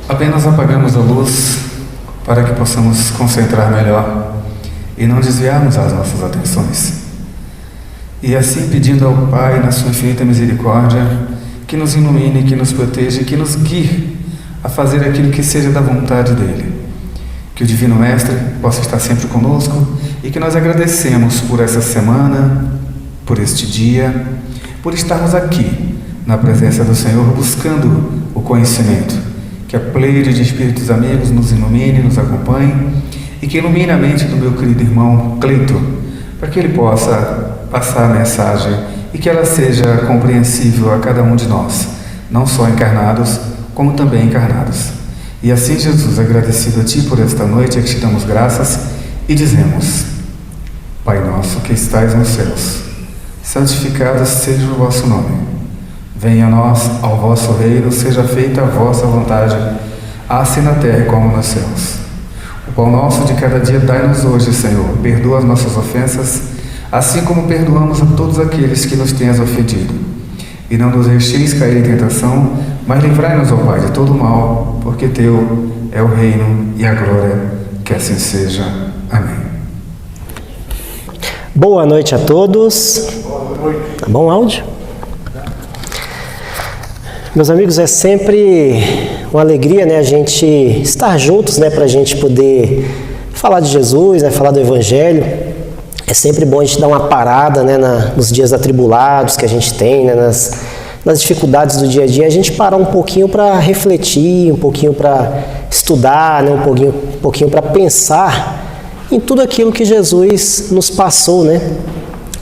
Apenas apagamos a luz para que possamos concentrar melhor e não desviarmos as nossas atenções. E assim pedindo ao Pai, na sua infinita misericórdia, que nos ilumine, que nos proteja e que nos guie a fazer aquilo que seja da vontade dEle. Que o Divino Mestre possa estar sempre conosco e que nós agradecemos por essa semana, por este dia, por estarmos aqui na presença do Senhor buscando o conhecimento. Que a pleide de espíritos amigos nos ilumine, nos acompanhe e que ilumine a mente do meu querido irmão Cleito, para que ele possa passar a mensagem e que ela seja compreensível a cada um de nós, não só encarnados, como também encarnados. E assim, Jesus, agradecido a Ti por esta noite, é que te damos graças e dizemos: Pai nosso que estais nos céus, santificado seja o vosso nome. Venha a nós ao vosso reino, seja feita a vossa vontade, assim na terra como nos céus. O pão nosso de cada dia dai-nos hoje, Senhor. Perdoa as nossas ofensas, assim como perdoamos a todos aqueles que nos tenham ofendido. E não nos deixeis cair em tentação, mas livrai-nos, ó Pai, de todo mal, porque Teu é o reino e a glória, que assim seja. Amém. Boa noite a todos. Tá bom o áudio? Meus amigos, é sempre uma alegria, né, a gente estar juntos, né, para a gente poder falar de Jesus, né, falar do Evangelho. É sempre bom a gente dar uma parada, né, nos dias atribulados que a gente tem, né, nas dificuldades do dia a dia, a gente parar um pouquinho para refletir, um pouquinho para estudar, né, um pouquinho para pensar em tudo aquilo que Jesus nos passou, né,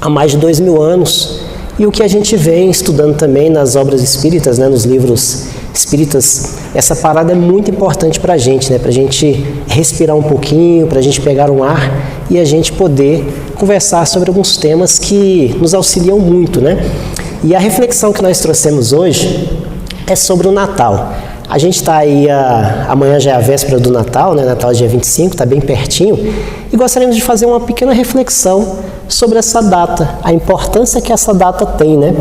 há mais de 2000 anos. E o que a gente vem estudando também nas obras espíritas, né, nos livros espíritas, essa parada é muito importante para a gente, né, para a gente respirar um pouquinho, para a gente pegar um ar e a gente poder conversar sobre alguns temas que nos auxiliam muito, né? E a reflexão que nós trouxemos hoje é sobre o Natal. A gente está aí, amanhã já é a véspera do Natal, né? Natal é dia 25, está bem pertinho, e gostaríamos de fazer uma pequena reflexão sobre essa data, a importância que essa data tem, né?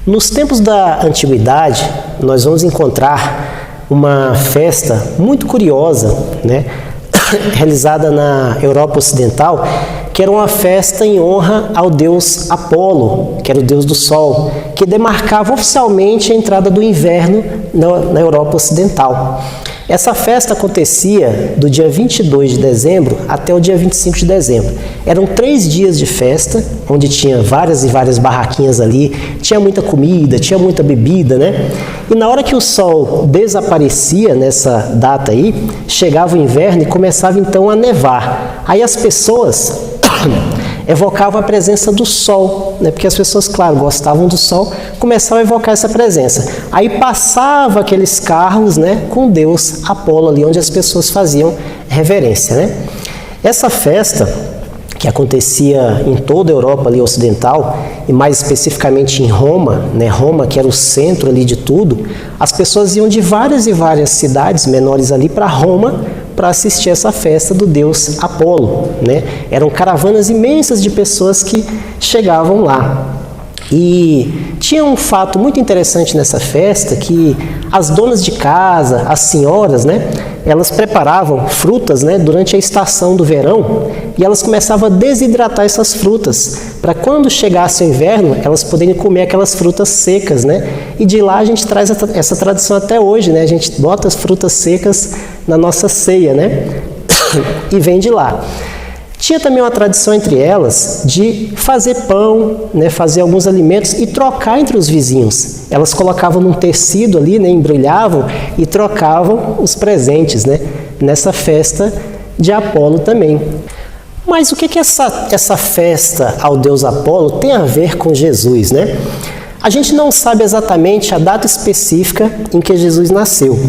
Nos tempos da antiguidade, nós vamos encontrar uma festa muito curiosa, né? Realizada na Europa Ocidental, que era uma festa em honra ao deus Apolo, que era o deus do sol, que demarcava oficialmente a entrada do inverno na Europa Ocidental. Essa festa acontecia do dia 22 de dezembro até o dia 25 de dezembro. Eram 3 dias de festa, onde tinha várias e várias barraquinhas ali, tinha muita comida, tinha muita bebida, né? E na hora que o sol desaparecia nessa data aí, chegava o inverno e começava então a nevar. Aí as pessoas evocavam a presença do sol, né? Porque as pessoas, claro, gostavam do sol, começavam a evocar essa presença. Aí passava aqueles carros, né, com Deus Apolo ali, onde as pessoas faziam reverência, né? Essa festa, que acontecia em toda a Europa ali ocidental, e mais especificamente em Roma, né? Roma, que era o centro ali de tudo, as pessoas iam de várias e várias cidades menores ali para Roma, para assistir essa festa do deus Apolo, né? Eram caravanas imensas de pessoas que chegavam lá. E tinha um fato muito interessante nessa festa, que as donas de casa, as senhoras, né, elas preparavam frutas, né, durante a estação do verão, e elas começavam a desidratar essas frutas, para quando chegasse o inverno, elas poderem comer aquelas frutas secas, né? E de lá a gente traz essa tradição até hoje, né? A gente bota as frutas secas na nossa ceia, né? E vem de lá. Tinha também uma tradição entre elas de fazer pão, né, fazer alguns alimentos e trocar entre os vizinhos. Elas colocavam num tecido ali, né, embrulhavam e trocavam os presentes, né, nessa festa de Apolo também. Mas o que essa festa ao deus Apolo tem a ver com Jesus, né? A gente não sabe exatamente a data específica em que Jesus nasceu.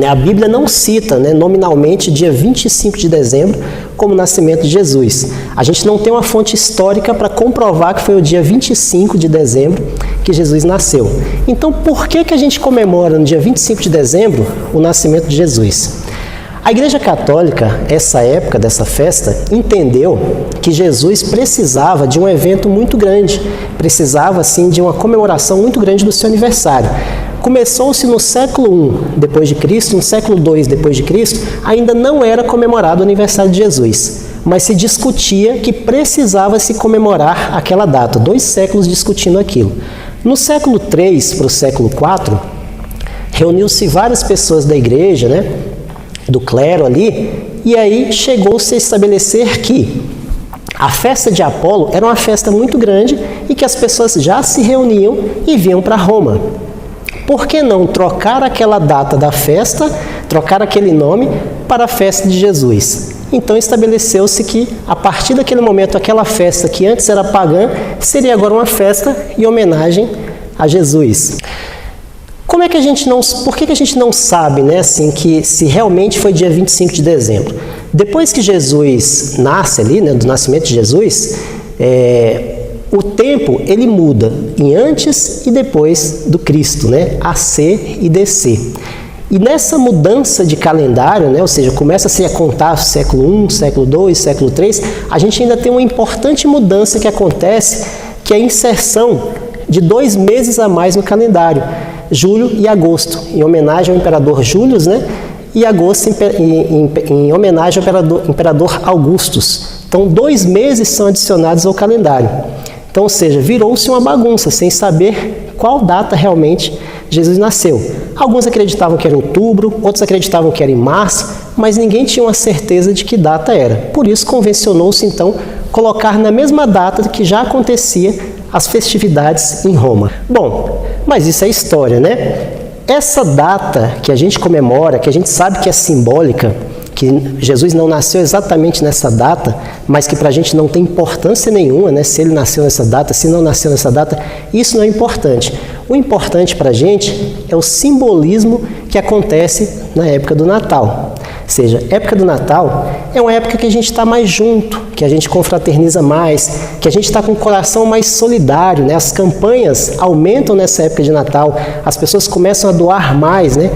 A Bíblia não cita, né, nominalmente dia 25 de dezembro como o nascimento de Jesus. A gente não tem uma fonte histórica para comprovar que foi o dia 25 de dezembro que Jesus nasceu. Então, por que a gente comemora no dia 25 de dezembro o nascimento de Jesus? A Igreja Católica, essa época dessa festa, entendeu que Jesus precisava de um evento muito grande, precisava assim de uma comemoração muito grande do seu aniversário. Começou-se no século I depois de Cristo, no século II depois de Cristo, ainda não era comemorado o aniversário de Jesus, mas se discutia que precisava se comemorar aquela data, 2 séculos discutindo aquilo. No século III para o século IV, reuniu-se várias pessoas da igreja, né, do clero ali, e aí chegou-se a estabelecer que a festa de Apolo era uma festa muito grande e que as pessoas já se reuniam e vinham para Roma. Por que não trocar aquela data da festa, trocar aquele nome para a festa de Jesus? Então estabeleceu-se que, a partir daquele momento, aquela festa que antes era pagã, seria agora uma festa em homenagem a Jesus. Como é que por que a gente não sabe, né, assim, que se realmente foi dia 25 de dezembro? Depois que Jesus nasce ali, né, do nascimento de Jesus, o tempo ele muda em antes e depois do Cristo, né? AC e DC. E nessa mudança de calendário, né? Ou seja, começa-se a contar século I, século II, século III, a gente ainda tem uma importante mudança que acontece, que é a inserção de 2 meses a mais no calendário, julho e agosto, em homenagem ao imperador Júlio, né? E agosto em homenagem ao imperador Augustus. Então, 2 meses são adicionados ao calendário. Então, ou seja, virou-se uma bagunça, sem saber qual data realmente Jesus nasceu. Alguns acreditavam que era em outubro, outros acreditavam que era em março, mas ninguém tinha uma certeza de que data era. Por isso, convencionou-se, então, colocar na mesma data que já acontecia as festividades em Roma. Bom, mas isso é história, né? Essa data que a gente comemora, que a gente sabe que é simbólica, que Jesus não nasceu exatamente nessa data, mas que para a gente não tem importância nenhuma, né? Se ele nasceu nessa data, se não nasceu nessa data, isso não é importante. O importante para a gente é o simbolismo que acontece na época do Natal. Ou seja, época do Natal é uma época que a gente está mais junto, que a gente confraterniza mais, que a gente está com o coração mais solidário, né? As campanhas aumentam nessa época de Natal, as pessoas começam a doar mais, né?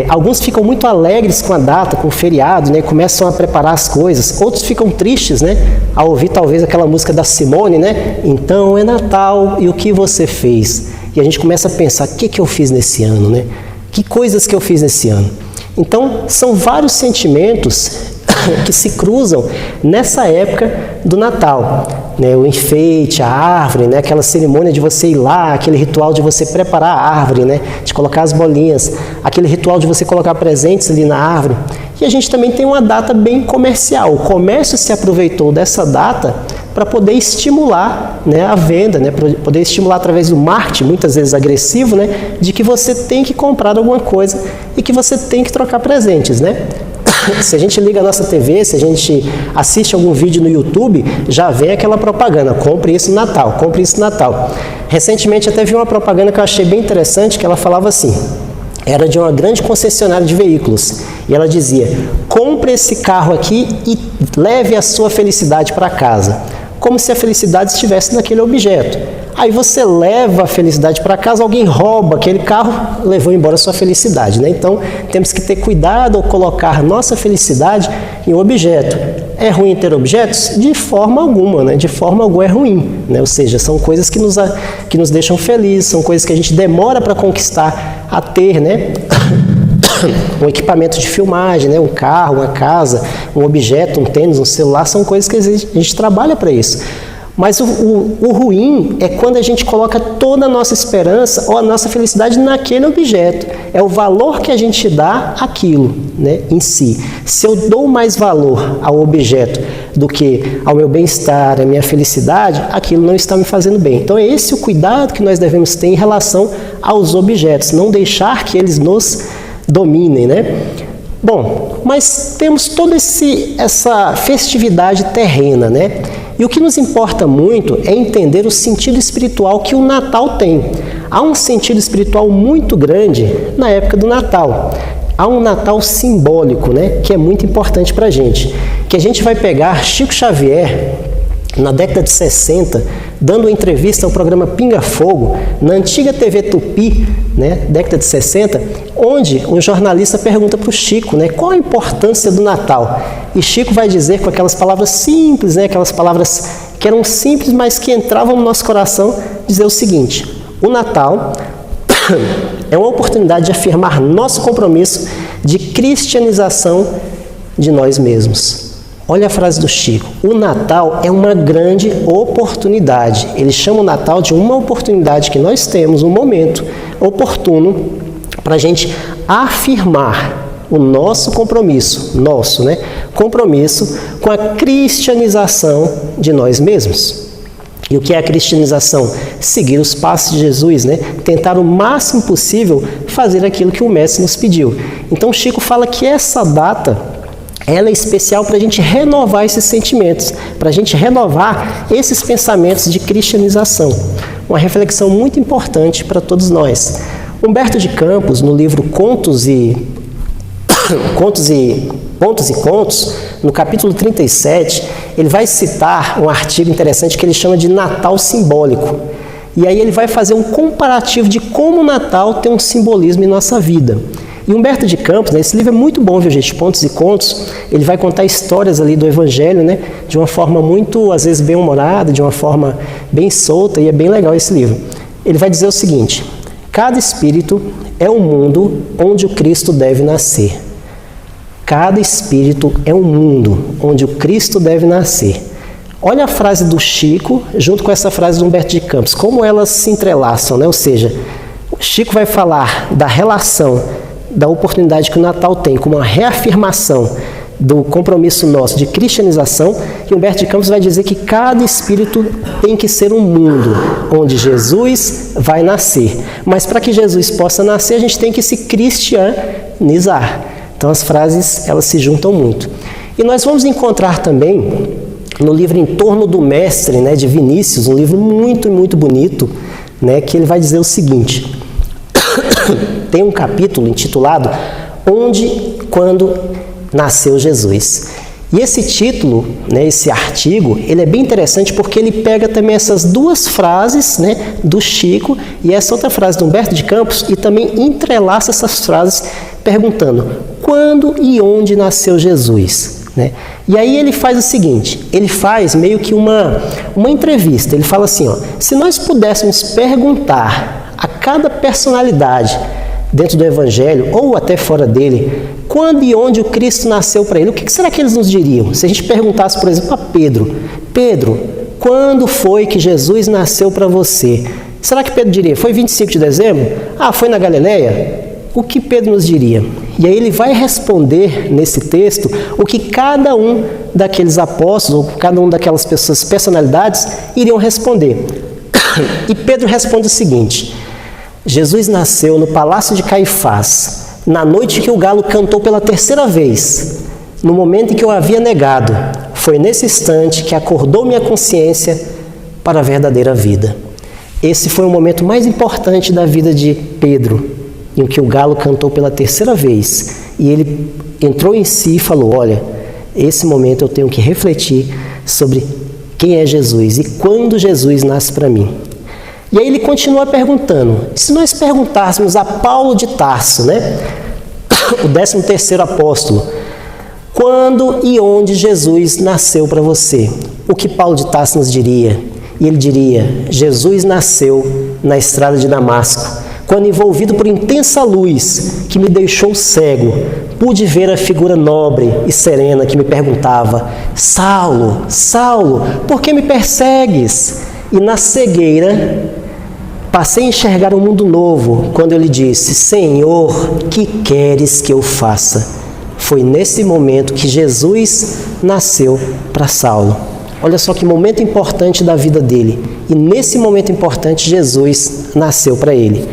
Alguns ficam muito alegres com a data, com o feriado, né? Começam a preparar as coisas. Outros ficam tristes, né? Ao ouvir talvez aquela música da Simone, né? Então é Natal e o que você fez? E a gente começa a pensar, o que eu fiz nesse ano, né? Que coisas que eu fiz nesse ano? Então, são vários sentimentos que se cruzam nessa época do Natal, né? O enfeite, a árvore, né? Aquela cerimônia de você ir lá, aquele ritual de você preparar a árvore, né? De colocar as bolinhas, aquele ritual de você colocar presentes ali na árvore. E a gente também tem uma data bem comercial. O comércio se aproveitou dessa data para poder estimular, né, a venda, né, para poder estimular através do marketing, muitas vezes agressivo, né, de que você tem que comprar alguma coisa e que você tem que trocar presentes, né? Se a gente liga a nossa TV, se a gente assiste algum vídeo no YouTube, já vem aquela propaganda, compre isso no Natal, compre isso no Natal. Recentemente até vi uma propaganda que eu achei bem interessante, que ela falava assim, era de uma grande concessionária de veículos, e ela dizia, compre esse carro aqui e leve a sua felicidade para casa, como se a felicidade estivesse naquele objeto. Aí você leva a felicidade para casa, alguém rouba aquele carro, levou embora a sua felicidade, né? Então, temos que ter cuidado ao colocar nossa felicidade em um objeto. É ruim ter objetos? De forma alguma, né? De forma alguma é ruim, né? Ou seja, são coisas que nos deixam felizes, são coisas que a gente demora para conquistar, a ter, né? Um equipamento de filmagem, né? Um carro, uma casa, um objeto, um tênis, um celular, são coisas que a gente trabalha para isso. Mas o ruim é quando a gente coloca toda a nossa esperança ou a nossa felicidade naquele objeto. É o valor que a gente dá àquilo, né, em si. Se eu dou mais valor ao objeto do que ao meu bem-estar, à minha felicidade, aquilo não está me fazendo bem. Então é esse o cuidado que nós devemos ter em relação aos objetos, não deixar que eles nos dominem, né? Bom, mas temos toda essa festividade terrena, né? E o que nos importa muito é entender o sentido espiritual que o Natal tem. Há um sentido espiritual muito grande na época do Natal. Há um Natal simbólico, né? Que é muito importante para a gente. Que a gente vai pegar Chico Xavier, na década de 60, dando uma entrevista ao programa Pinga Fogo, na antiga TV Tupi, né, década de 60, onde um jornalista pergunta para o Chico, né, qual a importância do Natal. E Chico vai dizer com aquelas palavras simples, né, aquelas palavras que eram simples, mas que entravam no nosso coração, dizer o seguinte: o Natal é uma oportunidade de afirmar nosso compromisso de cristianização de nós mesmos. Olha a frase do Chico: o Natal é uma grande oportunidade. Ele chama o Natal de uma oportunidade que nós temos, um momento oportuno para a gente afirmar o nosso compromisso, compromisso com a cristianização de nós mesmos. E o que é a cristianização? Seguir os passos de Jesus, né? Tentar o máximo possível fazer aquilo que o Mestre nos pediu. Então Chico fala que essa data, ela é especial para a gente renovar esses sentimentos, para a gente renovar esses pensamentos de cristianização. Uma reflexão muito importante para todos nós. Humberto de Campos, no livro Contos e Contos, no capítulo 37, ele vai citar um artigo interessante que ele chama de Natal Simbólico. E aí ele vai fazer um comparativo de como o Natal tem um simbolismo em nossa vida. E Humberto de Campos, né, esse livro é muito bom, viu, gente? Contos e Contos, ele vai contar histórias ali do Evangelho, né, de uma forma muito, às vezes, bem-humorada, de uma forma bem solta, e é bem legal esse livro. Ele vai dizer o seguinte: cada espírito é um mundo onde o Cristo deve nascer. Cada espírito é um mundo onde o Cristo deve nascer. Olha a frase do Chico junto com essa frase do Humberto de Campos, como elas se entrelaçam, né? Ou seja, o Chico vai falar da relação, da oportunidade que o Natal tem como uma reafirmação do compromisso nosso de cristianização, e Humberto de Campos vai dizer que cada espírito tem que ser um mundo onde Jesus vai nascer. Mas para que Jesus possa nascer, a gente tem que se cristianizar. Então as frases, elas se juntam muito. E nós vamos encontrar também no livro Em Torno do Mestre, né, de Vinícius, um livro muito, muito bonito, né, que ele vai dizer o seguinte: tem um capítulo intitulado Onde, Quando Nasceu Jesus. E esse título, né, esse artigo, ele é bem interessante porque ele pega também essas duas frases, né, do Chico e essa outra frase do Humberto de Campos e também entrelaça essas frases perguntando quando e onde nasceu Jesus, né? E aí ele faz o seguinte, ele faz meio que uma entrevista, ele fala assim, ó, se nós pudéssemos perguntar a cada personalidade dentro do Evangelho, ou até fora dele, quando e onde o Cristo nasceu para ele, o que será que eles nos diriam? Se a gente perguntasse, por exemplo, a Pedro, quando foi que Jesus nasceu para você? Será que Pedro diria, foi 25 de dezembro? Ah, foi na Galileia? O que Pedro nos diria? E aí ele vai responder nesse texto o que cada um daqueles apóstolos, ou cada um daquelas pessoas, personalidades, iriam responder. E Pedro responde o seguinte: Jesus nasceu no palácio de Caifás, na noite que o galo cantou pela terceira vez, no momento em que eu havia negado. Foi nesse instante que acordou minha consciência para a verdadeira vida. Esse foi o momento mais importante da vida de Pedro, em que o galo cantou pela terceira vez. E ele entrou em si e falou, olha, esse momento eu tenho que refletir sobre quem é Jesus e quando Jesus nasce para mim. E aí ele continua perguntando, se nós perguntássemos a Paulo de Tarso, né, o 13º apóstolo, quando e onde Jesus nasceu para você, o que Paulo de Tarso nos diria? E ele diria, Jesus nasceu na estrada de Damasco, quando envolvido por intensa luz que me deixou cego, pude ver a figura nobre e serena que me perguntava, Saulo, Saulo, por que me persegues? E na cegueira passei a enxergar um mundo novo quando eu lhe disse, Senhor, que queres que eu faça? Foi nesse momento que Jesus nasceu para Saulo. Olha só que momento importante da vida dele. E nesse momento importante, Jesus nasceu para ele.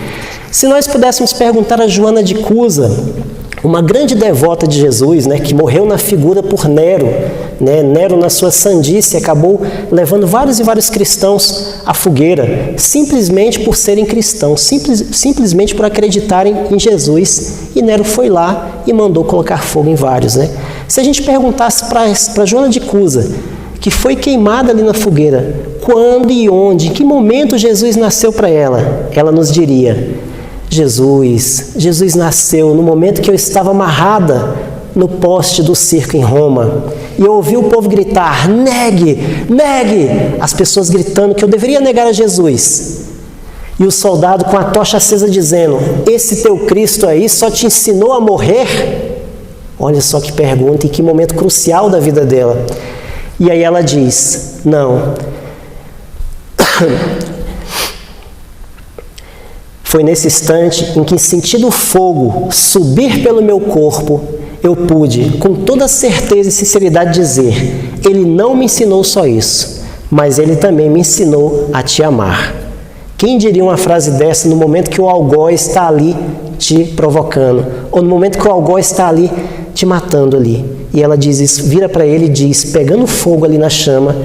Se nós pudéssemos perguntar a Joana de Cusa, uma grande devota de Jesus, né, que morreu na figura por Nero, né, Nero na sua sandice acabou levando vários e vários cristãos à fogueira, simplesmente por serem cristãos, simplesmente por acreditarem em Jesus, e Nero foi lá e mandou colocar fogo em vários, né? Se a gente perguntasse para Joana de Cusa, que foi queimada ali na fogueira, quando e onde, em que momento Jesus nasceu para ela, ela nos diria: Jesus nasceu no momento que eu estava amarrada no poste do circo em Roma, e eu ouvi o povo gritar: negue, negue! As pessoas gritando que eu deveria negar a Jesus. E o soldado com a tocha acesa dizendo: esse teu Cristo aí só te ensinou a morrer? Olha só que pergunta, e que momento crucial da vida dela. E aí ela diz: não. Foi nesse instante em que, sentindo o fogo subir pelo meu corpo, eu pude, com toda certeza e sinceridade, dizer: Ele não me ensinou só isso, mas Ele também me ensinou a te amar. Quem diria uma frase dessa no momento que o algoz está ali te provocando, ou no momento que o algoz está ali te matando ali? E ela diz isso, vira para ele e diz, pegando fogo ali na chama,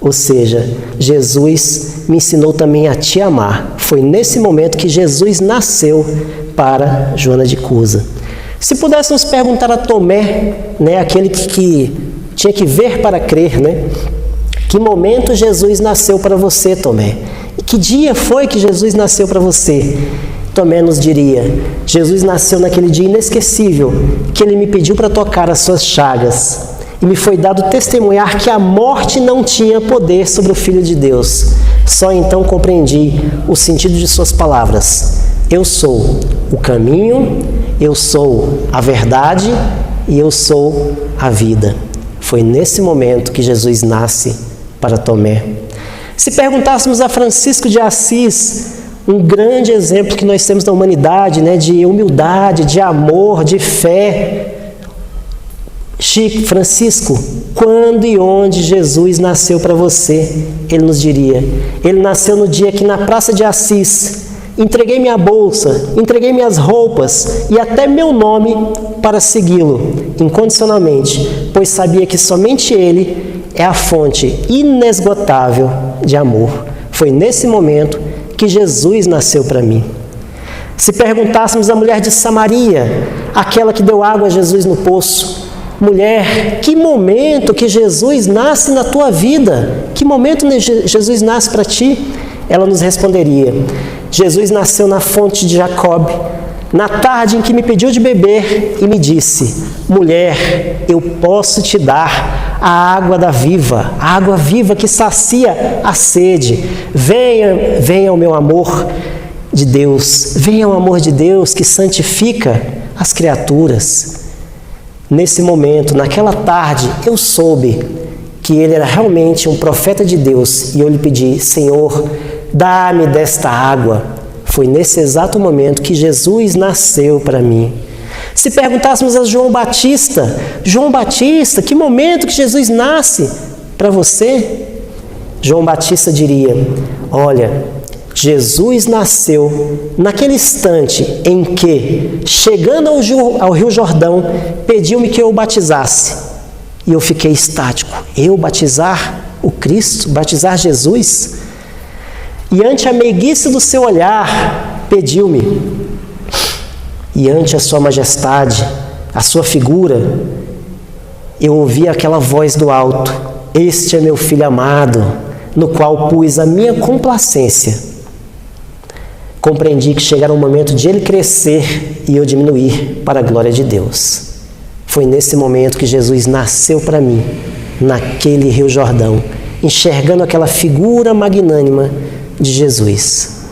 ou seja, Jesus me ensinou também a te amar. Foi nesse momento que Jesus nasceu para Joana de Cusa. Se pudéssemos perguntar a Tomé, né, aquele que tinha que ver para crer, né, que momento Jesus nasceu para você, Tomé? E que dia foi que Jesus nasceu para você? Tomé nos diria: Jesus nasceu naquele dia inesquecível, que Ele me pediu para tocar as suas chagas, e me foi dado testemunhar que a morte não tinha poder sobre o Filho de Deus. Só então compreendi o sentido de suas palavras: eu sou o caminho, eu sou a verdade e eu sou a vida. Foi nesse momento que Jesus nasce para Tomé. Se perguntássemos a Francisco de Assis, um grande exemplo que nós temos da humanidade, né, de humildade, de amor, de fé. Francisco, quando e onde Jesus nasceu para você? Ele nos diria: Ele nasceu no dia que na Praça de Assis entreguei minha bolsa, entreguei minhas roupas e até meu nome para segui-lo incondicionalmente, pois sabia que somente Ele é a fonte inesgotável de amor. Foi nesse momento que Jesus nasceu para mim. Se perguntássemos à mulher de Samaria, aquela que deu água a Jesus no poço: mulher, que momento que Jesus nasce na tua vida? Que momento Jesus nasce para ti? Ela nos responderia: Jesus nasceu na fonte de Jacob, na tarde em que me pediu de beber e me disse: mulher, eu posso te dar a água da viva, a água viva que sacia a sede. Venha, venha o meu amor de Deus, venha o amor de Deus que santifica as criaturas. Nesse momento, naquela tarde, eu soube que ele era realmente um profeta de Deus, e eu lhe pedi: Senhor, dá-me desta água. Foi nesse exato momento que Jesus nasceu para mim. Se perguntássemos a João Batista: João Batista, que momento que Jesus nasce para você? João Batista diria: olha, Jesus nasceu naquele instante em que, chegando ao Rio Jordão, pediu-me que eu o batizasse. E eu fiquei estático. Eu batizar o Cristo? Batizar Jesus? E ante a meiguice do seu olhar, pediu-me. E ante a sua majestade, a sua figura, eu ouvi aquela voz do alto: este é meu filho amado, no qual pus a minha complacência. Compreendi que chegara o momento de ele crescer e eu diminuir para a glória de Deus. Foi nesse momento que Jesus nasceu para mim, naquele Rio Jordão, enxergando aquela figura magnânima de Jesus.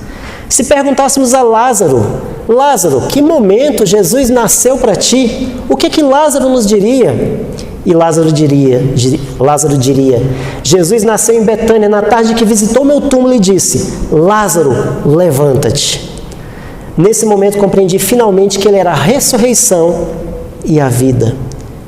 Se perguntássemos a Lázaro: Lázaro, que momento Jesus nasceu para ti? O que Lázaro nos diria? E Lázaro diria: Jesus nasceu em Betânia na tarde que visitou meu túmulo e disse: Lázaro, levanta-te. Nesse momento compreendi finalmente que ele era a ressurreição e a vida.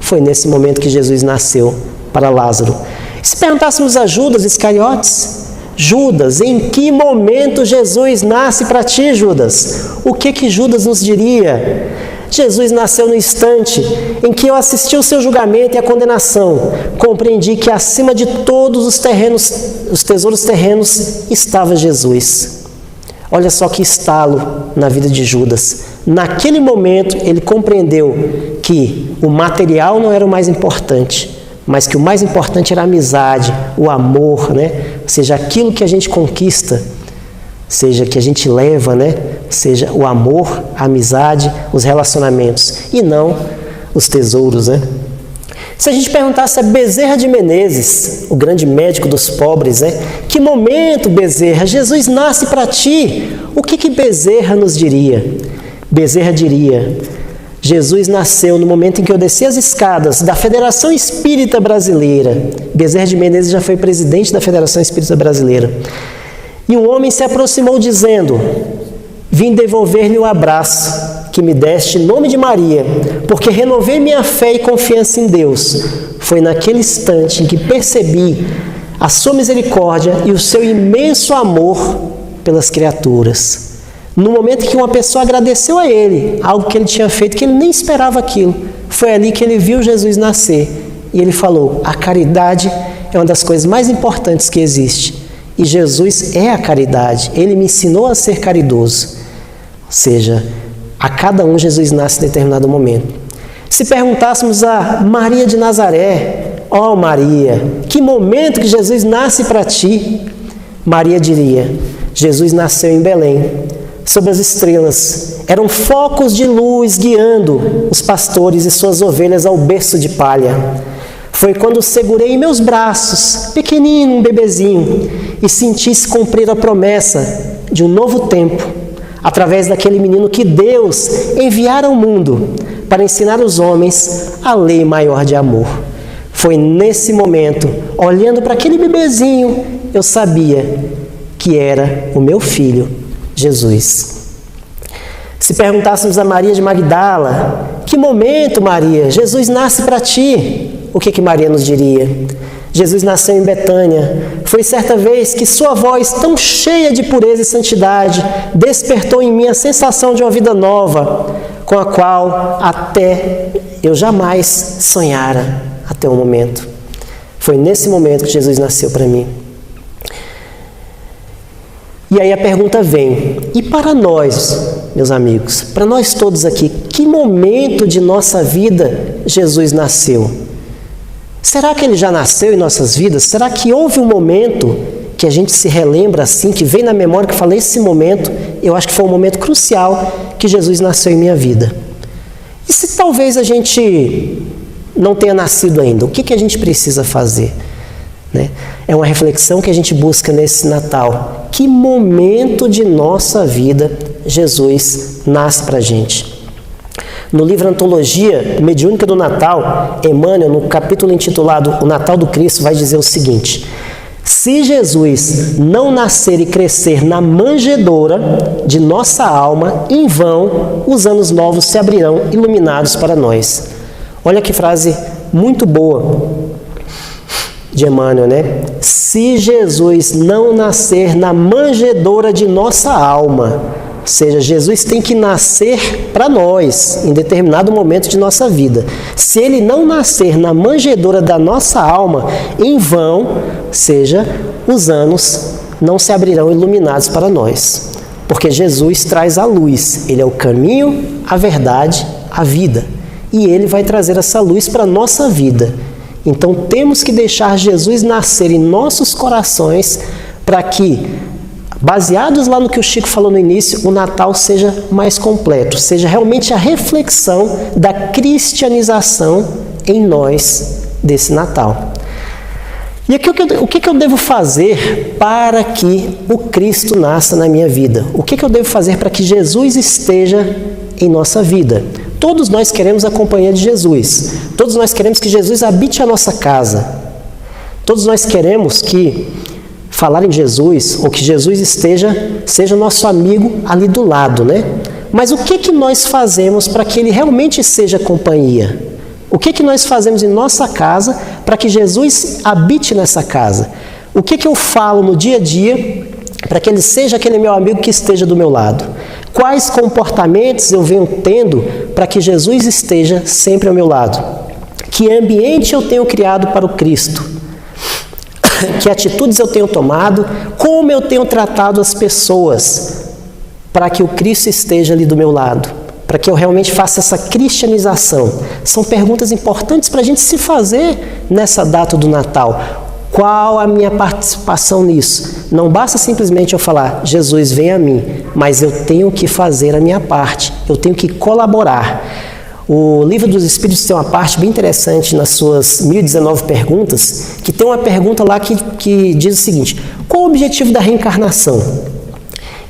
Foi nesse momento que Jesus nasceu para Lázaro. Se perguntássemos a Judas Iscariotes: Judas, em que momento Jesus nasce para ti, Judas? O que Judas nos diria? Jesus nasceu no instante em que eu assisti o seu julgamento e a condenação. Compreendi que acima de todos os tesouros terrenos estava Jesus. Olha só que estalo na vida de Judas. Naquele momento ele compreendeu que o material não era o mais importante, mas que o mais importante era a amizade, o amor, né? Ou seja, aquilo que a gente conquista, seja que a gente leva, né? Seja o amor, a amizade, os relacionamentos, e não os tesouros, né? Se a gente perguntasse a Bezerra de Menezes, o grande médico dos pobres, que momento, Bezerra, Jesus nasce para ti? O que Bezerra nos diria? Bezerra diria: Jesus nasceu no momento em que eu desci as escadas da Federação Espírita Brasileira. Bezerra de Menezes já foi presidente da Federação Espírita Brasileira. E um homem se aproximou dizendo: vim devolver-lhe o abraço que me deste em nome de Maria, porque renovei minha fé e confiança em Deus. Foi naquele instante em que percebi a sua misericórdia e o seu imenso amor pelas criaturas. No momento em que uma pessoa agradeceu a ele, algo que ele tinha feito, que ele nem esperava aquilo, foi ali que ele viu Jesus nascer. E ele falou: a caridade é uma das coisas mais importantes que existe. E Jesus é a caridade. Ele me ensinou a ser caridoso. Ou seja, a cada um Jesus nasce em determinado momento. Se perguntássemos a Maria de Nazaré: ó Maria, que momento que Jesus nasce para ti? Maria diria: Jesus nasceu em Belém, sob as estrelas. Eram focos de luz guiando os pastores e suas ovelhas ao berço de palha. Foi quando segurei em meus braços, pequenino, um bebezinho, e senti se cumprir a promessa de um novo tempo, através daquele menino que Deus enviara ao mundo para ensinar os homens a lei maior de amor. Foi nesse momento, olhando para aquele bebezinho, eu sabia que era o meu filho, Jesus. Se perguntássemos a Maria de Magdala: que momento, Maria, Jesus nasce para ti? O que Maria nos diria? Jesus nasceu em Betânia. Foi certa vez que sua voz, tão cheia de pureza e santidade, despertou em mim a sensação de uma vida nova, com a qual até eu jamais sonhara até o momento. Foi nesse momento que Jesus nasceu para mim. E aí a pergunta vem: e para nós, meus amigos, para nós todos aqui, que momento de nossa vida Jesus nasceu? Será que ele já nasceu em nossas vidas? Será que houve um momento que a gente se relembra assim, que vem na memória, que fala: esse momento, eu acho que foi um momento crucial que Jesus nasceu em minha vida? E se talvez a gente não tenha nascido ainda, o que a gente precisa fazer? É uma reflexão que a gente busca nesse Natal. Que momento de nossa vida Jesus nasce para a gente? No livro Antologia Mediúnica do Natal, Emmanuel, no capítulo intitulado O Natal do Cristo, vai dizer o seguinte: se Jesus não nascer e crescer na manjedoura de nossa alma, em vão os anos novos se abrirão iluminados para nós. Olha que frase muito boa de Emmanuel, Se Jesus não nascer na manjedoura de nossa alma, ou seja, Jesus tem que nascer para nós, em determinado momento de nossa vida. Se ele não nascer na manjedoura da nossa alma, em vão, seja, os anos não se abrirão iluminados para nós. Porque Jesus traz a luz, ele é o caminho, a verdade, a vida. E ele vai trazer essa luz para a nossa vida. Então temos que deixar Jesus nascer em nossos corações para que, baseados lá no que o Chico falou no início, o Natal seja mais completo, seja realmente a reflexão da cristianização em nós desse Natal. E aqui, o que eu devo fazer para que o Cristo nasça na minha vida? O que eu devo fazer para que Jesus esteja em nossa vida? Todos nós queremos a companhia de Jesus. Todos nós queremos que Jesus habite a nossa casa. Todos nós queremos que falar em Jesus, ou que Jesus seja nosso amigo ali do lado, Mas o que nós fazemos para que ele realmente seja companhia? O que nós fazemos em nossa casa para que Jesus habite nessa casa? O que eu falo no dia a dia para que ele seja aquele meu amigo que esteja do meu lado? Quais comportamentos eu venho tendo para que Jesus esteja sempre ao meu lado? Que ambiente eu tenho criado para o Cristo? Que atitudes eu tenho tomado? Como eu tenho tratado as pessoas para que o Cristo esteja ali do meu lado? para que eu realmente faça essa cristianização? São perguntas importantes para a gente se fazer nessa data do Natal. Qual a minha participação nisso? Não basta simplesmente eu falar, Jesus, vem a mim, mas eu tenho que fazer a minha parte, eu tenho que colaborar. O Livro dos Espíritos tem uma parte bem interessante nas suas 1019 perguntas, que tem uma pergunta lá que diz o seguinte: qual o objetivo da reencarnação?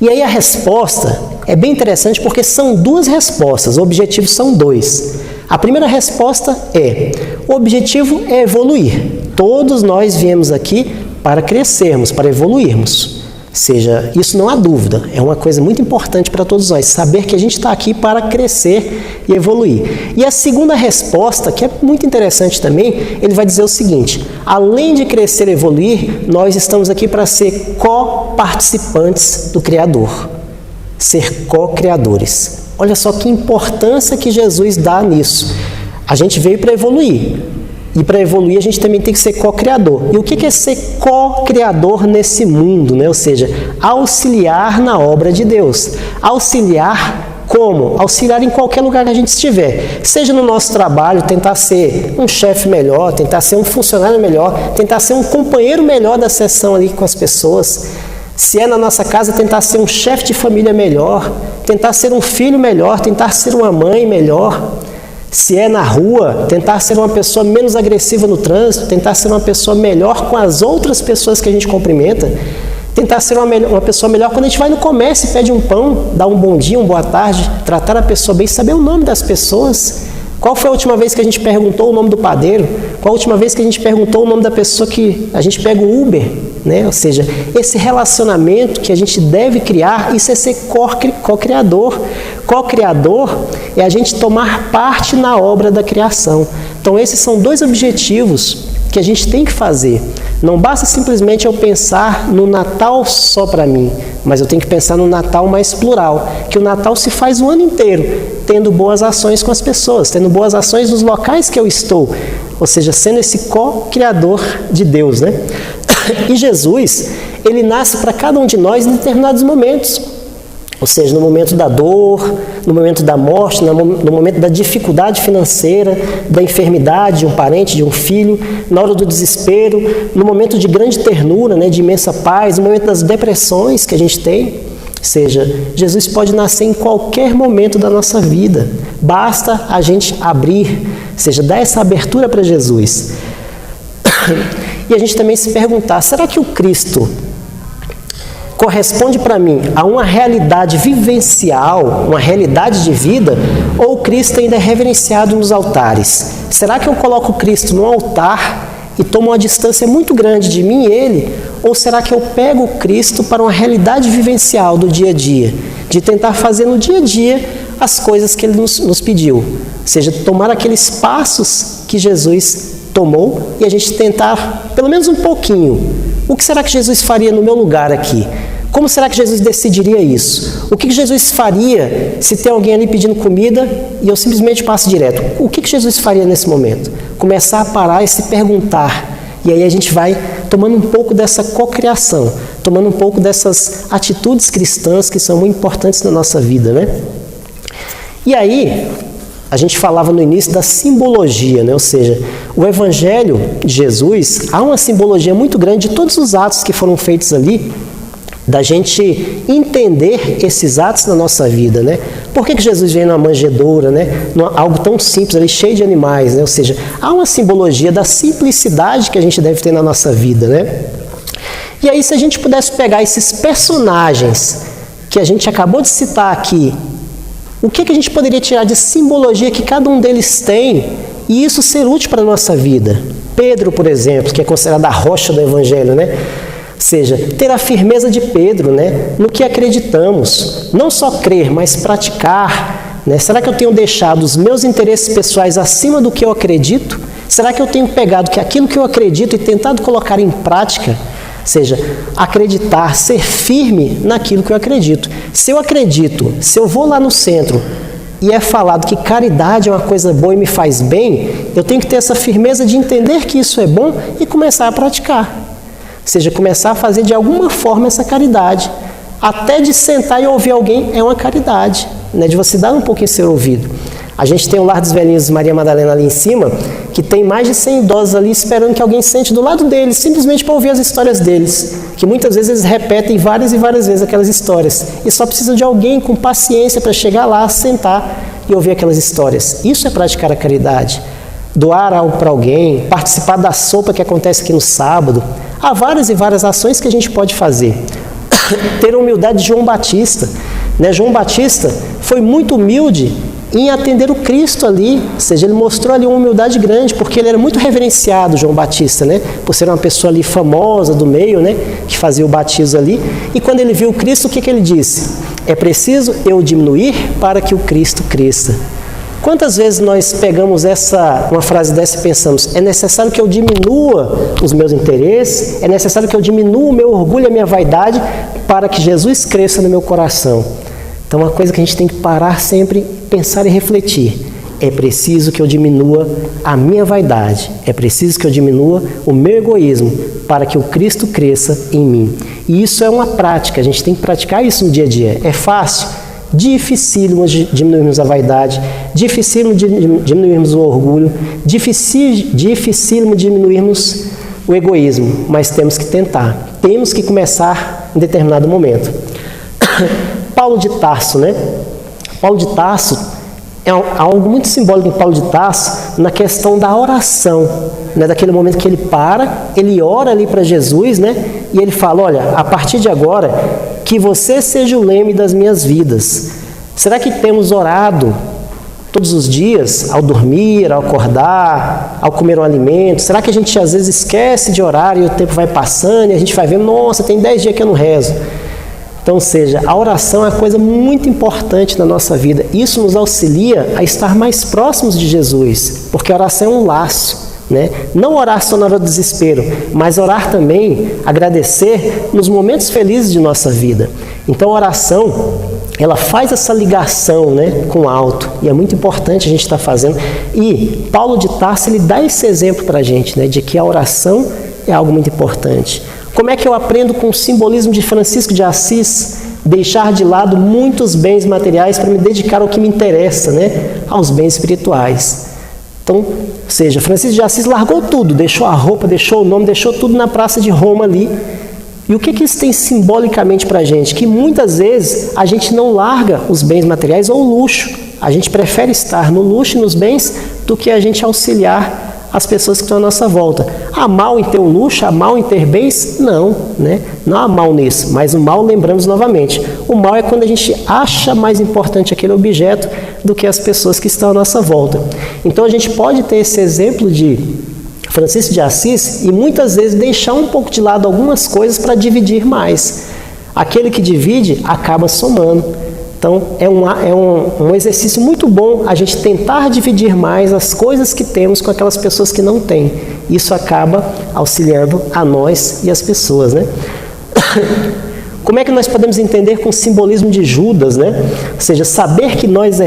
E aí a resposta é bem interessante porque são duas respostas, os objetivos são dois. A primeira resposta é: o objetivo é evoluir. Todos nós viemos aqui para crescermos, para evoluirmos. Ou seja, isso não há dúvida, é uma coisa muito importante para todos nós, saber que a gente está aqui para crescer e evoluir. E a segunda resposta, que é muito interessante também, ele vai dizer o seguinte: além de crescer e evoluir, nós estamos aqui para ser co-participantes do Criador, ser co-criadores. Olha só que importância que Jesus dá nisso. A gente veio para evoluir. E para evoluir a gente também tem que ser co-criador. E o que é ser co-criador nesse mundo, né? Ou seja, auxiliar na obra de Deus. Auxiliar como? Auxiliar em qualquer lugar que a gente estiver. Seja no nosso trabalho, tentar ser um chefe melhor, tentar ser um funcionário melhor, tentar ser um companheiro melhor da sessão ali com as pessoas. Se é na nossa casa, tentar ser um chefe de família melhor, tentar ser um filho melhor, tentar ser uma mãe melhor. Se é na rua, tentar ser uma pessoa menos agressiva no trânsito, tentar ser uma pessoa melhor com as outras pessoas que a gente cumprimenta, tentar ser uma pessoa melhor quando a gente vai no comércio e pede um pão, dar um bom dia, uma boa tarde, tratar a pessoa bem, saber o nome das pessoas. Qual foi a última vez que a gente perguntou o nome do padeiro? Qual a última vez que a gente perguntou o nome da pessoa que a gente pega o Uber? Né? Ou seja, esse relacionamento que a gente deve criar, isso é ser co-criador. Co-criador é a gente tomar parte na obra da criação. Então esses são dois objetivos que a gente tem que fazer. Não basta simplesmente eu pensar no Natal só para mim, mas eu tenho que pensar no Natal mais plural, que o Natal se faz o ano inteiro, tendo boas ações com as pessoas, tendo boas ações nos locais que eu estou, ou seja, sendo esse co-criador de Deus, né? E Jesus, ele nasce para cada um de nós em determinados momentos. Ou seja, no momento da dor, no momento da morte, no momento da dificuldade financeira, da enfermidade de um parente, de um filho, na hora do desespero, no momento de grande ternura, né, de imensa paz, no momento das depressões que a gente tem. Ou seja, Jesus pode nascer em qualquer momento da nossa vida. Basta a gente abrir, ou seja, dar essa abertura para Jesus. E a gente também se perguntar, será que o Cristo corresponde para mim a uma realidade vivencial, uma realidade de vida, ou o Cristo ainda é reverenciado nos altares? Será que eu coloco o Cristo no altar e tomo uma distância muito grande de mim e Ele? Ou será que eu pego o Cristo para uma realidade vivencial do dia a dia, de tentar fazer no dia a dia as coisas que Ele nos pediu? Ou seja, tomar aqueles passos que Jesus tomou e a gente tentar, pelo menos um pouquinho. O que será que Jesus faria no meu lugar aqui? Como será que Jesus decidiria isso? O que Jesus faria se tem alguém ali pedindo comida e eu simplesmente passo direto? O que Jesus faria nesse momento? Começar a parar e se perguntar. E aí a gente vai tomando um pouco dessa cocriação, tomando um pouco dessas atitudes cristãs que são muito importantes na nossa vida, né? E aí, a gente falava no início da simbologia, né? Ou seja, o Evangelho de Jesus, há uma simbologia muito grande de todos os atos que foram feitos ali, da gente entender esses atos na nossa vida, né? Por que Jesus veio numa manjedoura, né? Algo tão simples ali, cheio de animais, né? Ou seja, há uma simbologia da simplicidade que a gente deve ter na nossa vida, né? E aí, se a gente pudesse pegar esses personagens que a gente acabou de citar aqui, o que a gente poderia tirar de simbologia que cada um deles tem e isso ser útil para a nossa vida? Pedro, por exemplo, que é considerado a rocha do Evangelho, né? Ou seja, ter a firmeza de Pedro, né, no que acreditamos. Não só crer, mas praticar. Né? Será que eu tenho deixado os meus interesses pessoais acima do que eu acredito? Será que eu tenho pegado aquilo que eu acredito e tentado colocar em prática? Ou seja, acreditar, ser firme naquilo que eu acredito. Se eu acredito, se eu vou lá no centro e é falado que caridade é uma coisa boa e me faz bem, eu tenho que ter essa firmeza de entender que isso é bom e começar a praticar. Ou seja, começar a fazer de alguma forma essa caridade. Até de sentar e ouvir alguém é uma caridade. né, de você dar um pouquinho seu ouvido. A gente tem o Lar dos Velhinhos Maria Madalena ali em cima, que tem mais de 100 idosos ali esperando que alguém sente do lado deles, simplesmente para ouvir as histórias deles, que muitas vezes eles repetem várias e várias vezes aquelas histórias, e só precisam de alguém com paciência para chegar lá, sentar e ouvir aquelas histórias. Isso é praticar a caridade. Doar algo para alguém, participar da sopa que acontece aqui no sábado. Há várias e várias ações que a gente pode fazer. Ter a humildade de João Batista, né? João Batista foi muito humilde em atender o Cristo ali, ou seja, ele mostrou ali uma humildade grande, porque ele era muito reverenciado, João Batista, né? Por ser uma pessoa ali famosa do meio, né? Que fazia o batismo ali. E quando ele viu o Cristo, o que ele disse? É preciso eu diminuir para que o Cristo cresça. Quantas vezes nós pegamos uma frase dessa e pensamos, é necessário que eu diminua os meus interesses, é necessário que eu diminua o meu orgulho e a minha vaidade para que Jesus cresça no meu coração. Então, uma coisa que a gente tem que parar sempre, pensar e refletir. É preciso que eu diminua a minha vaidade, é preciso que eu diminua o meu egoísmo para que o Cristo cresça em mim. E isso é uma prática, a gente tem que praticar isso no dia a dia. É fácil? Dificílimo diminuirmos a vaidade, dificílimo diminuirmos o orgulho, dificílimo diminuirmos o egoísmo, mas temos que tentar, temos que começar em determinado momento. Paulo de Tarso, né? Paulo de Tarso é algo muito simbólico em Paulo de Tarso na questão da oração, né? Daquele momento que ele ora ali para Jesus, né? E ele fala, olha, a partir de agora, que você seja o leme das minhas vidas. Será que temos orado todos os dias, ao dormir, ao acordar, ao comer um alimento? Será que a gente às vezes esquece de orar e o tempo vai passando e a gente vai vendo, nossa, tem 10 dias que eu não rezo. Então, ou seja, a oração é uma coisa muito importante na nossa vida. Isso nos auxilia a estar mais próximos de Jesus, porque a oração é um laço. Né? Não orar só na hora do desespero, mas orar também, agradecer nos momentos felizes de nossa vida. Então a oração, ela faz essa ligação, né, com o alto, e é muito importante a gente estar fazendo. E Paulo de Tarso, ele dá esse exemplo para a gente, né, de que a oração é algo muito importante. Como é que eu aprendo com o simbolismo de Francisco de Assis, deixar de lado muitos bens materiais para me dedicar ao que me interessa, né, aos bens espirituais? Então, ou seja, Francisco de Assis largou tudo, deixou a roupa, deixou o nome, deixou tudo na praça de Roma ali. E o que isso tem simbolicamente para a gente? Que muitas vezes a gente não larga os bens materiais ou o luxo. A gente prefere estar no luxo e nos bens do que a gente auxiliar as pessoas que estão à nossa volta. Há mal em ter o luxo? Há mal em ter bens? Não, né? Não há mal nisso, mas o mal, lembramos novamente, o mal é quando a gente acha mais importante aquele objeto do que as pessoas que estão à nossa volta. Então a gente pode ter esse exemplo de Francisco de Assis e muitas vezes deixar um pouco de lado algumas coisas para dividir mais. Aquele que divide acaba somando. Então, é um exercício muito bom a gente tentar dividir mais as coisas que temos com aquelas pessoas que não têm. Isso acaba auxiliando a nós e as pessoas, né? Como é que nós podemos entender com o simbolismo de Judas, né? Ou seja, saber que nós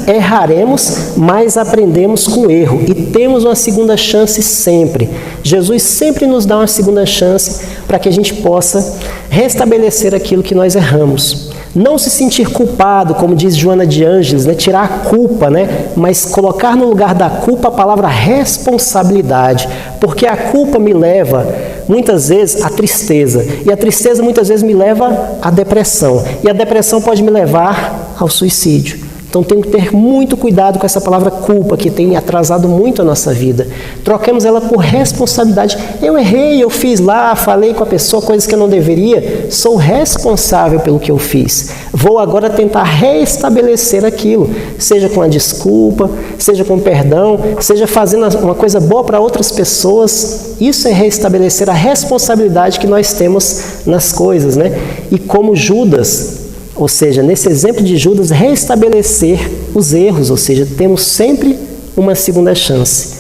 erraremos, mas aprendemos com o erro e temos uma segunda chance sempre. Jesus sempre nos dá uma segunda chance para que a gente possa restabelecer aquilo que nós erramos. Não se sentir culpado, como diz Joana de Ângeles, né? Tirar a culpa, né? Mas colocar no lugar da culpa a palavra responsabilidade, porque a culpa me leva muitas vezes à tristeza, e a tristeza muitas vezes me leva à depressão, e a depressão pode me levar ao suicídio. Então tenho que ter muito cuidado com essa palavra culpa, que tem atrasado muito a nossa vida. Troquemos ela por responsabilidade. Eu errei, eu fiz lá, falei com a pessoa coisas que eu não deveria, sou responsável pelo que eu fiz. Vou agora tentar restabelecer aquilo, seja com a desculpa, seja com perdão, seja fazendo uma coisa boa para outras pessoas. Isso é restabelecer a responsabilidade que nós temos nas coisas, né? E como Judas, ou seja, nesse exemplo de Judas, restabelecer os erros, ou seja, temos sempre uma segunda chance.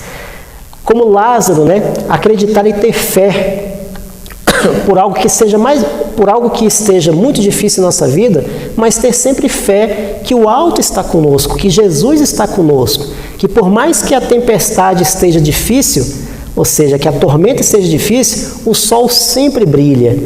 Como Lázaro, né? Acreditar e ter fé por algo que esteja muito difícil em nossa vida, mas ter sempre fé que o alto está conosco, que Jesus está conosco, que por mais que a tempestade esteja difícil, ou seja, que a tormenta esteja difícil, o sol sempre brilha.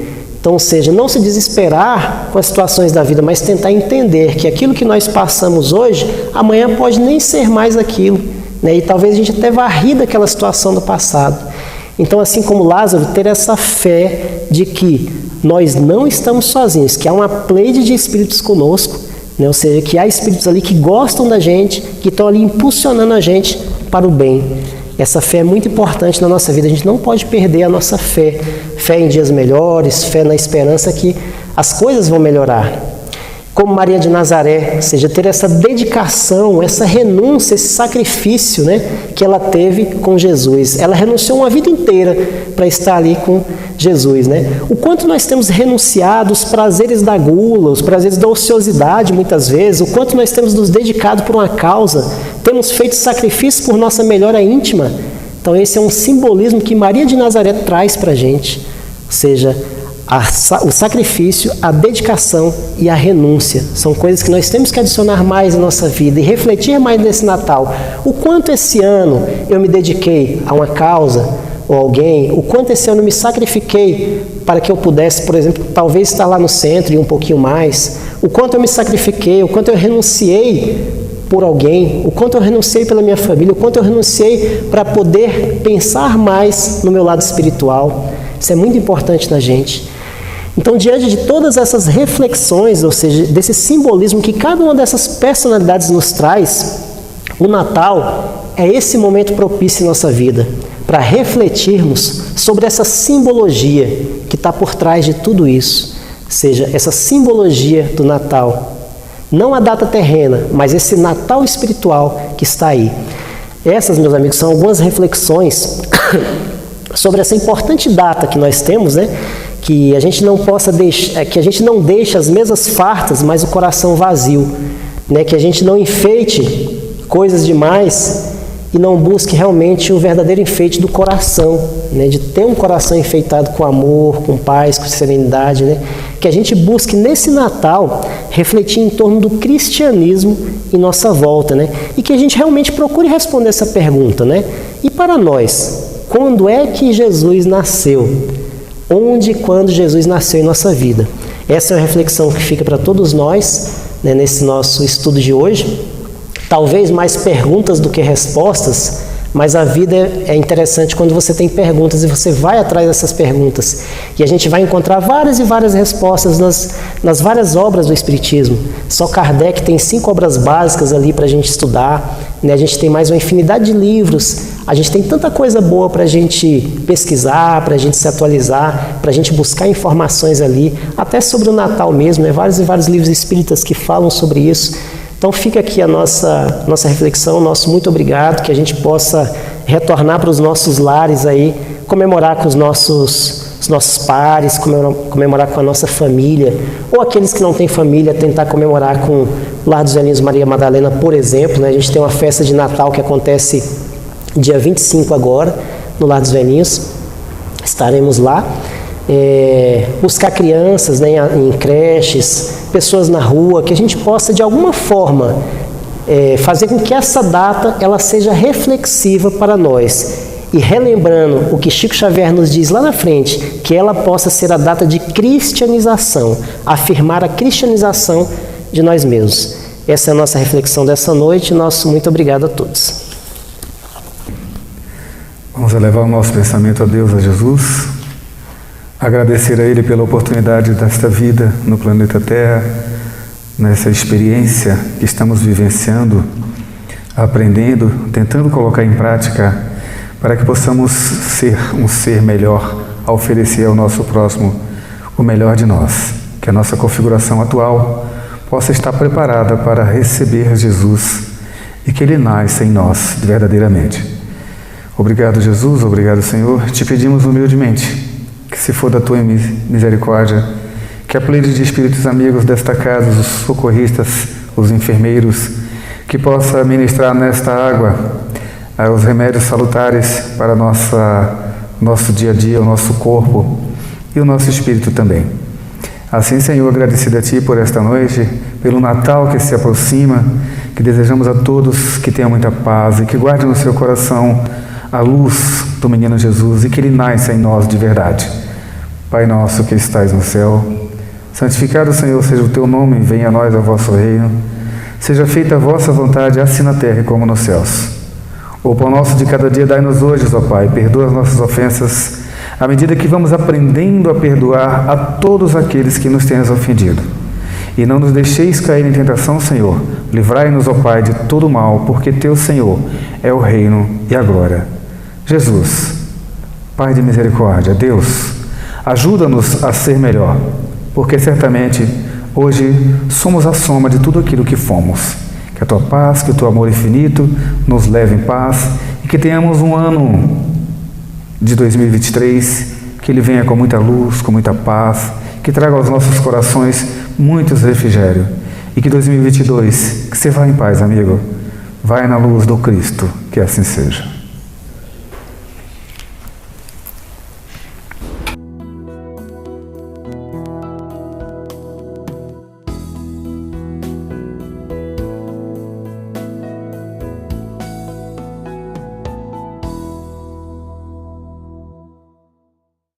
Então, ou seja, não se desesperar com as situações da vida, mas tentar entender que aquilo que nós passamos hoje, amanhã pode nem ser mais aquilo, né? E talvez a gente até vá rir daquela situação do passado. Então, assim como Lázaro, ter essa fé de que nós não estamos sozinhos, que há uma pleide de espíritos conosco, né? Ou seja, que há espíritos ali que gostam da gente, que estão ali impulsionando a gente para o bem. Essa fé é muito importante na nossa vida, a gente não pode perder a nossa fé. Fé em dias melhores, fé na esperança que as coisas vão melhorar. Como Maria de Nazaré, ou seja, ter essa dedicação, essa renúncia, esse sacrifício, né, que ela teve com Jesus. Ela renunciou uma vida inteira para estar ali com Jesus, né? O quanto nós temos renunciado os prazeres da gula, os prazeres da ociosidade muitas vezes, o quanto nós temos nos dedicado por uma causa, temos feito sacrifício por nossa melhora íntima. Então esse é um simbolismo que Maria de Nazaré traz para a gente, ou seja, o sacrifício, a dedicação e a renúncia. São coisas que nós temos que adicionar mais na nossa vida e refletir mais nesse Natal. O quanto esse ano eu me dediquei a uma causa ou alguém, o quanto esse ano me sacrifiquei para que eu pudesse, por exemplo, talvez estar lá no centro e um pouquinho mais. O quanto eu me sacrifiquei, o quanto eu renunciei por alguém, o quanto eu renunciei pela minha família, o quanto eu renunciei para poder pensar mais no meu lado espiritual. Isso é muito importante na gente. Então, diante de todas essas reflexões, ou seja, desse simbolismo que cada uma dessas personalidades nos traz, o Natal é esse momento propício em nossa vida para refletirmos sobre essa simbologia que está por trás de tudo isso. Ou seja, essa simbologia do Natal. Não a data terrena, mas esse Natal espiritual que está aí. Essas, meus amigos, são algumas reflexões sobre essa importante data que nós temos, né? Que a gente não possa deixar, que a gente não deixe as mesas fartas, mas o coração vazio, né? Que a gente não enfeite coisas demais e não busque realmente o verdadeiro enfeite do coração, né? De ter um coração enfeitado com amor, com paz, com serenidade, né? Que a gente busque nesse Natal refletir em torno do cristianismo em nossa volta, né? E que a gente realmente procure responder essa pergunta, né? E para nós, quando é que Jesus nasceu? Onde e quando Jesus nasceu em nossa vida? Essa é uma reflexão que fica para todos nós, né, nesse nosso estudo de hoje. Talvez mais perguntas do que respostas, mas a vida é interessante quando você tem perguntas e você vai atrás dessas perguntas. E a gente vai encontrar várias e várias respostas nas várias obras do Espiritismo. Só Kardec tem 5 obras básicas ali para a gente estudar, né? A gente tem mais uma infinidade de livros. A gente tem tanta coisa boa para a gente pesquisar, para a gente se atualizar, para a gente buscar informações ali, até sobre o Natal mesmo, né? Vários e vários livros espíritas que falam sobre isso. Então fica aqui a nossa reflexão, nosso muito obrigado, que a gente possa retornar para os nossos lares aí, comemorar com os nossos pares, comemorar com a nossa família, ou aqueles que não têm família, tentar comemorar com o Lar dos Velhinhos Maria Madalena, por exemplo, né? A gente tem uma festa de Natal que acontece dia 25 agora, no Lar dos Velhinhos, estaremos lá. Buscar crianças, né, em creches, pessoas na rua, que a gente possa de alguma forma fazer com que essa data ela seja reflexiva para nós. E relembrando o que Chico Xavier nos diz lá na frente, que ela possa ser a data de cristianização, afirmar a cristianização de nós mesmos. Essa é a nossa reflexão dessa noite. Nosso muito obrigado a todos. Vamos elevar o nosso pensamento a Deus, a Jesus. Agradecer a Ele pela oportunidade desta vida no planeta Terra, nessa experiência que estamos vivenciando, aprendendo, tentando colocar em prática, para que possamos ser um ser melhor, a oferecer ao nosso próximo o melhor de nós. Que a nossa configuração atual possa estar preparada para receber Jesus e que Ele nasça em nós verdadeiramente. Obrigado, Jesus, obrigado, Senhor. Te pedimos humildemente que, se for da Tua misericórdia, que a pleide de espíritos amigos desta casa, os socorristas, os enfermeiros, que possa ministrar nesta água os remédios salutares para nosso dia a dia, o nosso corpo e o nosso espírito também. Assim, Senhor, agradecido a Ti por esta noite, pelo Natal que se aproxima, que desejamos a todos que tenham muita paz e que guardem no seu coração a luz do menino Jesus e que Ele nasça em nós de verdade. Pai nosso que estais no céu, santificado, Senhor, seja o teu nome, venha a nós o vosso reino. Seja feita a vossa vontade, assim na terra como nos céus. O pão nosso de cada dia dai-nos hoje, ó Pai, perdoa as nossas ofensas, à medida que vamos aprendendo a perdoar a todos aqueles que nos têm ofendido. E não nos deixeis cair em tentação, Senhor. Livrai-nos, ó Pai, de todo mal, porque teu, Senhor, é o reino e a glória. Jesus, Pai de misericórdia, Deus, ajuda-nos a ser melhor, porque certamente hoje somos a soma de tudo aquilo que fomos. Que a tua paz, que o teu amor infinito nos leve em paz e que tenhamos um ano de 2023, que ele venha com muita luz, com muita paz, que traga aos nossos corações muitos refrigério. E que 2022, que você vá em paz, amigo, vai na luz do Cristo, que assim seja.